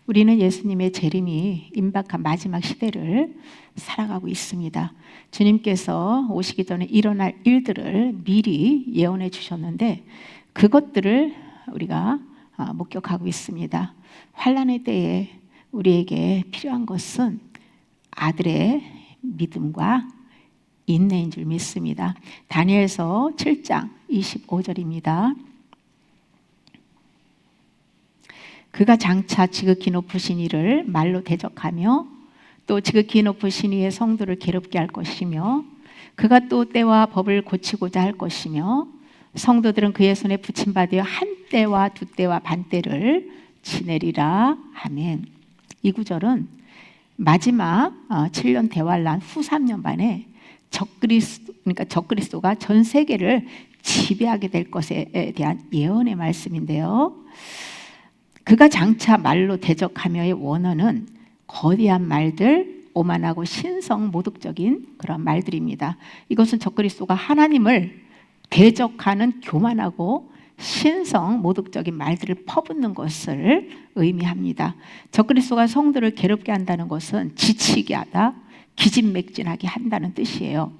우리는 예수님의 재림이 임박한 마지막 시대를 살아가고 있습니다. 주님께서 오시기 전에 일어날 일들을 미리 예언해 주셨는데 그것들을 우리가 목격하고 있습니다. 환난의 때에 우리에게 필요한 것은 아들의 믿음과 인내인 줄 믿습니다. 다니엘서 7장 25절입니다. 그가 장차 지극히 높으신 이를 말로 대적하며 또 지극히 높으신 이의 성도를 괴롭게 할 것이며 그가 또 때와 법을 고치고자 할 것이며 성도들은 그의 손에 붙임받아 한 때와 두 때와 반 때를 지내리라. 아멘. 이 구절은 마지막 7년 대환란 후 3년 반에 적그리스도가 전 세계를 지배하게 될 것에 대한 예언의 말씀인데요. 그가 장차 말로 대적하며의 원어는 거대한 말들, 오만하고 신성 모독적인 그런 말들입니다. 이것은 적그리스도가 하나님을 대적하는 교만하고 신성 모독적인 말들을 퍼붓는 것을 의미합니다. 적그리스도가 성도를 괴롭게 한다는 것은 지치게 하다, 기진맥진하게 한다는 뜻이에요.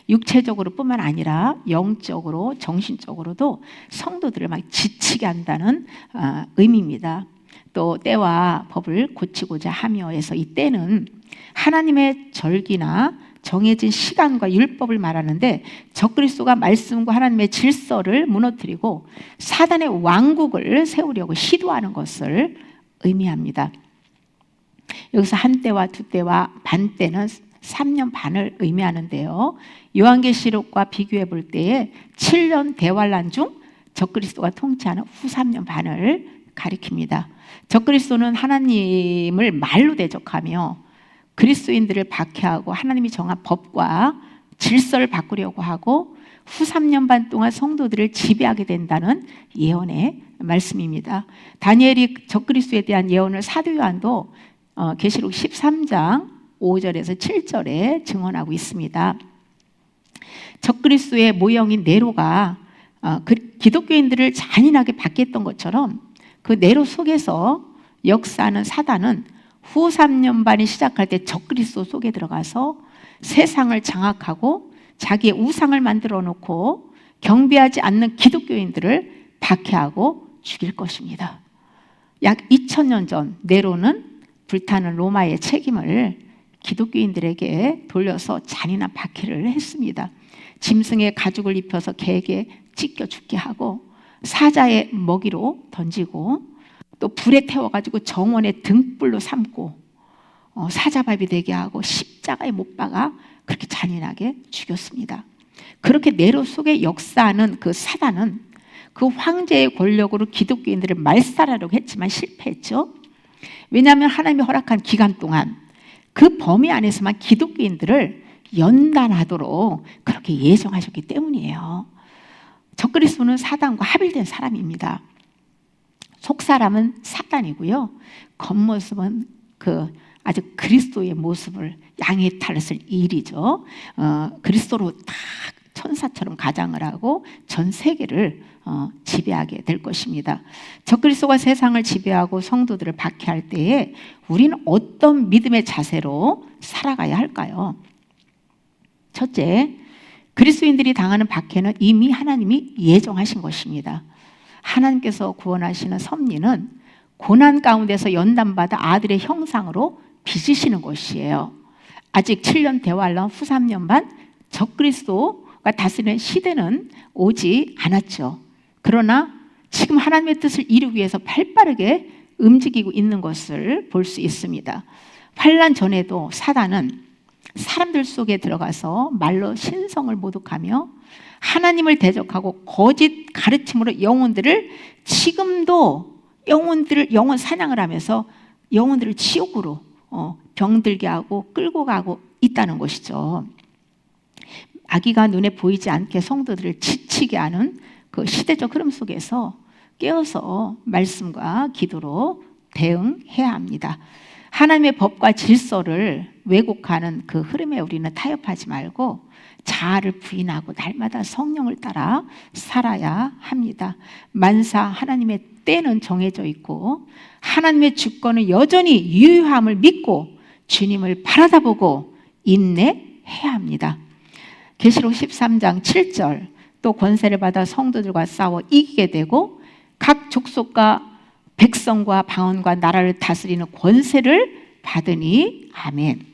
육체적으로 뿐만 아니라 영적으로 정신적으로도 성도들을 막 지치게 한다는 의미입니다. 또 때와 법을 고치고자 하며에서 이 때는 하나님의 절기나 정해진 시간과 율법을 말하는데 적그리스도가 말씀과 하나님의 질서를 무너뜨리고 사단의 왕국을 세우려고 시도하는 것을 의미합니다. 여기서 한 때와 두 때와 반 때는 3년 반을 의미하는데요. 요한계시록과 비교해 볼 때에 7년 대환란 중 적그리스도가 통치하는 후 3년 반을 가리킵니다. 적그리스도는 하나님을 말로 대적하며 그리스도인들을 박해하고 하나님이 정한 법과 질서를 바꾸려고 하고 후 3년 반 동안 성도들을 지배하게 된다는 예언의 말씀입니다. 다니엘이 적그리스도에 대한 예언을 사도 요한도 계시록 13장 5절에서 7절에 증언하고 있습니다. 적그리스도의 모형인 네로가 기독교인들을 잔인하게 박해했던 것처럼 그 네로 속에서 역사하는 사단은 후 3년 반이 시작할 때 적그리스도 속에 들어가서 세상을 장악하고 자기의 우상을 만들어 놓고 경배하지 않는 기독교인들을 박해하고 죽일 것입니다. 약 2000년 전 네로는 불타는 로마의 책임을 기독교인들에게 돌려서 잔인한 박해를 했습니다. 짐승의 가죽을 입혀서 개에게 찢겨 죽게 하고 사자의 먹이로 던지고 또 불에 태워가지고 정원의 등불로 삼고 사자밥이 되게 하고 십자가에 못 박아 그렇게 잔인하게 죽였습니다. 그렇게 네로 속에 역사하는 그 사단은 그 황제의 권력으로 기독교인들을 말살하려고 했지만 실패했죠. 왜냐하면 하나님이 허락한 기간 동안 그 범위 안에서만 기독교인들을 연단하도록 그렇게 예정하셨기 때문이에요. 적그리스도는 사단과 합일된 사람입니다. 속사람은 사단이고요. 겉모습은 아주 그리스도의 모습을 양의 탈을 일이죠. 그리스도로 딱 천사처럼 가장을 하고 전 세계를 지배하게 될 것입니다. 적그리스도가 세상을 지배하고 성도들을 박해할 때에 우리는 어떤 믿음의 자세로 살아가야 할까요? 첫째, 그리스도인들이 당하는 박해는 이미 하나님이 예정하신 것입니다. 하나님께서 구원하시는 섭리는 고난 가운데서 연단받아 아들의 형상으로 빚으시는 것이에요. 아직 7년 대환란 후 3년 반 적그리스도가 다스리는 시대는 오지 않았죠. 그러나 지금 하나님의 뜻을 이루기 위해서 발빠르게 움직이고 있는 것을 볼 수 있습니다. 환난 전에도 사단은 사람들 속에 들어가서 말로 신성을 모독하며 하나님을 대적하고 거짓 가르침으로 영혼들을 지금도 영혼 사냥을 하면서 영혼들을 지옥으로 병들게 하고 끌고 가고 있다는 것이죠. 악의가 눈에 보이지 않게 성도들을 지치게 하는 그 시대적 흐름 속에서 깨어서 말씀과 기도로 대응해야 합니다. 하나님의 법과 질서를 왜곡하는 그 흐름에 우리는 타협하지 말고 자아를 부인하고 날마다 성령을 따라 살아야 합니다. 만사 하나님의 때는 정해져 있고 하나님의 주권은 여전히 유효함을 믿고 주님을 바라다보고 인내해야 합니다. 계시록 13장 7절, 또 권세를 받아 성도들과 싸워 이기게 되고 각 족속과 백성과 방언과 나라를 다스리는 권세를 받으니 아멘.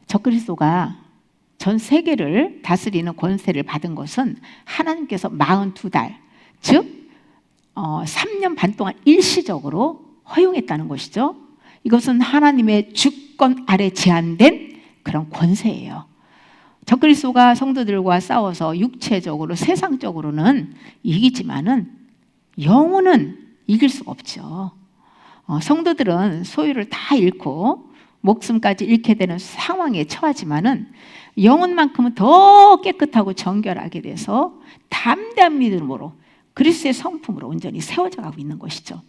적그리스도가 전 세계를 다스리는 권세를 받은 것은 하나님께서 42달, 즉 3년 반 동안 일시적으로 허용했다는 것이죠. 이것은 하나님의 주권 아래 제한된 그런 권세예요. 적그리스도가 성도들과 싸워서 육체적으로 세상적으로는 이기지만은 영혼은 이길 수가 없죠. 성도들은 소유를 다 잃고 목숨까지 잃게 되는 상황에 처하지만은 영혼만큼은 더 깨끗하고 정결하게 돼서 담대한 믿음으로 그리스도의 성품으로 온전히 세워져 가고 있는 것이죠.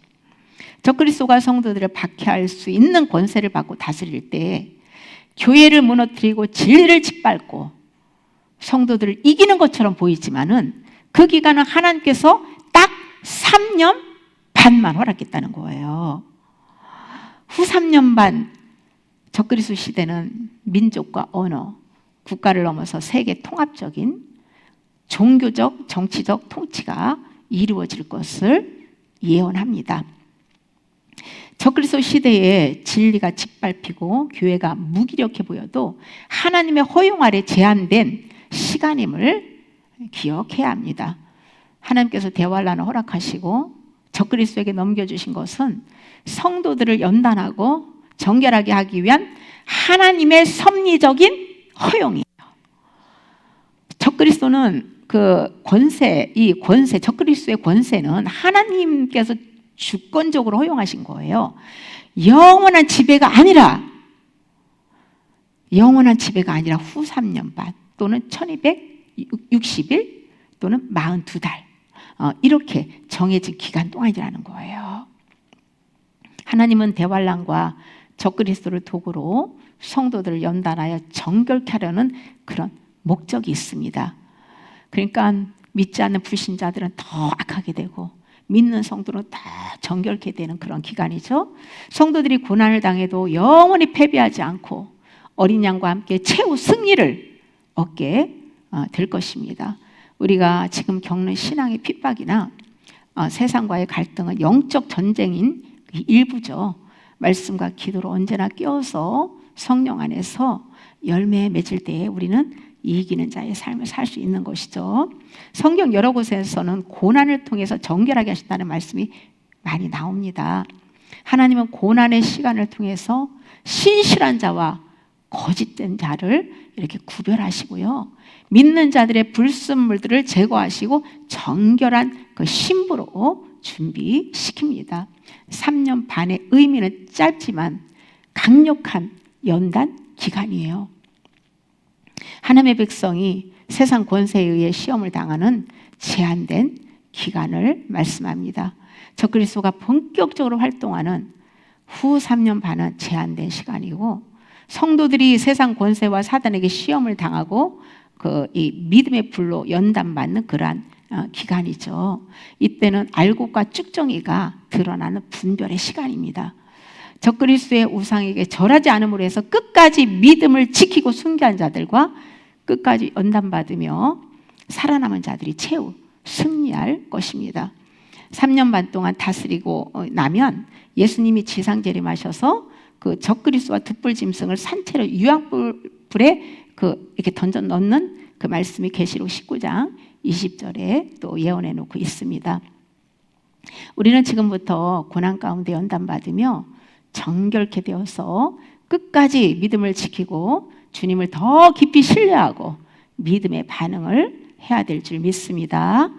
적그리스도가 성도들을 박해할 수 있는 권세를 받고 다스릴 때 교회를 무너뜨리고 진리를 짓밟고 성도들을 이기는 것처럼 보이지만은 그 기간은 하나님께서 딱 3년 반만 허락했다는 거예요. 후 3년 반 적그리스도 시대는 민족과 언어, 국가를 넘어서 세계 통합적인 종교적, 정치적 통치가 이루어질 것을 예언합니다. 적그리스도 시대에 진리가 짓밟히고 교회가 무기력해 보여도 하나님의 허용 아래 제한된 시간임을 기억해야 합니다. 하나님께서 대환란을 허락하시고 적그리스도에게 넘겨주신 것은 성도들을 연단하고 정결하게 하기 위한 하나님의 섭리적인 허용이에요. 적그리스도는 그 권세, 이 권세, 적그리스도의 권세는 하나님께서 주권적으로 허용하신 거예요. 영원한 지배가 아니라 후 3년 반 또는 1260일 또는 42달 이렇게 정해진 기간 동안이라는 거예요. 하나님은 대환란과 적그리스도를 도구로 성도들을 연단하여 정결케 하려는 그런 목적이 있습니다. 그러니까 믿지 않는 불신자들은 더 악하게 되고 믿는 성도는 더 정결케 되는 그런 기간이죠. 성도들이 고난을 당해도 영원히 패배하지 않고 어린 양과 함께 최후 승리를 얻게 될 것입니다. 우리가 지금 겪는 신앙의 핍박이나 세상과의 갈등은 영적 전쟁인 일부죠. 말씀과 기도로 언제나 끼어서 성령 안에서 열매에 맺을 때에 우리는 이기는 자의 삶을 살 수 있는 것이죠. 성경 여러 곳에서는 고난을 통해서 정결하게 하신다는 말씀이 많이 나옵니다. 하나님은 고난의 시간을 통해서 신실한 자와 거짓된 자를 이렇게 구별하시고요. 믿는 자들의 불순물들을 제거하시고 정결한 그 신부로 준비시킵니다. 3년 반의 의미는 짧지만 강력한 연단 기간이에요. 하나님의 백성이 세상 권세에 의해 시험을 당하는 제한된 기간을 말씀합니다. 적그리스도가 본격적으로 활동하는 후 3년 반은 제한된 시간이고 성도들이 세상 권세와 사단에게 시험을 당하고 이 믿음의 불로 연단받는 그러한 기간이죠. 이때는 알곡과 쭉정이가 드러나는 분별의 시간입니다. 적그리스도의 우상에게 절하지 않음으로 해서 끝까지 믿음을 지키고 순교한 자들과 끝까지 연단받으며 살아남은 자들이 최후 승리할 것입니다. 3년 반 동안 다스리고 나면 예수님이 지상재림하셔서 그 적그리스도와 듣불짐승을 산채로 유황불에 이렇게 던져 넣는 그 말씀이 계시록 19장 20절에 또 예언해 놓고 있습니다. 우리는 지금부터 고난 가운데 연단받으며 정결케 되어서 끝까지 믿음을 지키고 주님을 더 깊이 신뢰하고 믿음의 반응을 해야 될 줄 믿습니다.